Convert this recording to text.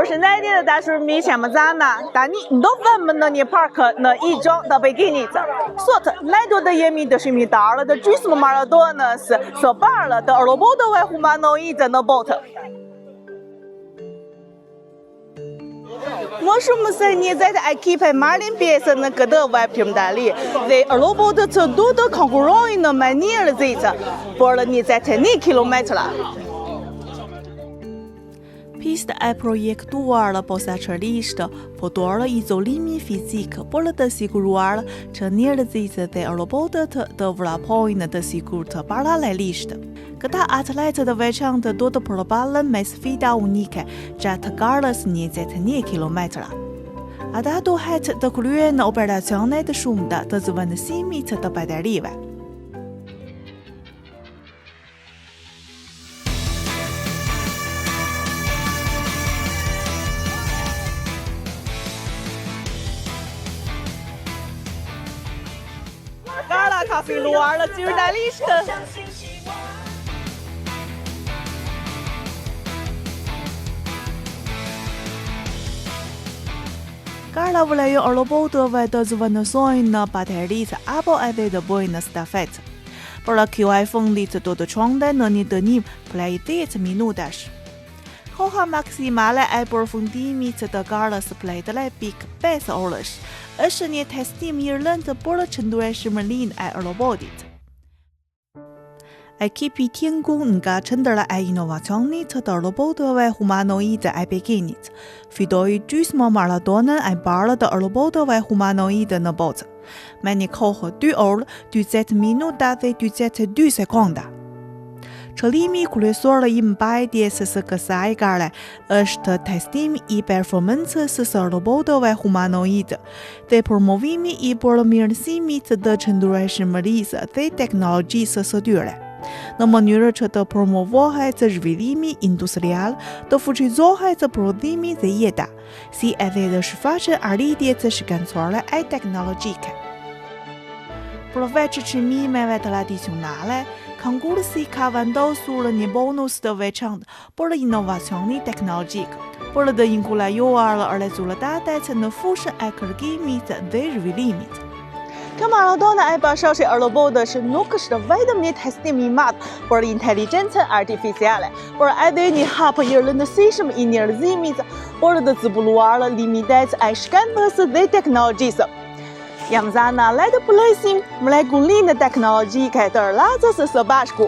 Përshëndetje të dashur miq, jam Zana. Tani do vëmë në një park në Ijo të Pekinit. Sot ne do të jemi dëshmitarë të gjysmë maratonës së parë të robotëve humanoide në botë. Më shumë se 20 ekipe marrin pjesë në këtë veprimtari dhe robotët do të konkurrojnë në mënyrë zgjidhje për 21 kilometra. Pista e projektuar posaçërisht përdor izolimi fizik për të siguruar që njerëzit dhe robotët të vrapojnë të sigurt paralelisht. Këta atletë të veçantë do të përballen me sfida unike gjatë garës 21 kilometra. Ata duhet të kryejnë operacione të shumta të zëvendësimit të baterive. Gara ka filluar zyrtarisht. Gara vlejon robotëve të zëvendësojnë bateritë apo edhe të bëjnë stafetë. Por kjo e fundit do të çonte në një dënim prej 10 minutash. Koha maksimale e përfundimit të garës prej 3.5 orësh është një testim i rëndë për qëndrueshmërinë e robotit. Ekipi Tiangun nga Qendra e Inovacionit të robotëve humanoide e Pekinit fitoi gjysmë maratonën e parë të robotëve humanoide në botë, me një kohë 2 orë, 20 minuta dhe 22 sekonda. Qëllimi kryesor i mbajtjes së kësaj gare është testimi i performancës së robotëve humanoide dhe promovimi i përmirësimit të qëndrueshmërisë dhe teknologjisë së tyre, në mënyrë që të promovohet zhvillimi industrial, të fuqizohet prodhimi dhe jeta, si edhe të shfaqet arritjet shkencore e teknologjike. Përveç çmimeve tradicionale, konkursi ka vendosur një bonus të veçantë për inovacionin teknologjik, për të inkurajuar rezultatet në fushën e kërkimit dhe zhvillimit. Kjo maratona e bashkëshe e robotësh nuk është vetëm një testim i madh për inteligjencën artificiale, por edhe një hap i rëndësishëm i njerëzimit për të zbuluar limitet e shkencës dhe teknologjisë. Jam Zana, le të pëlqejmë mrekullinë teknologjike të razës së bashku.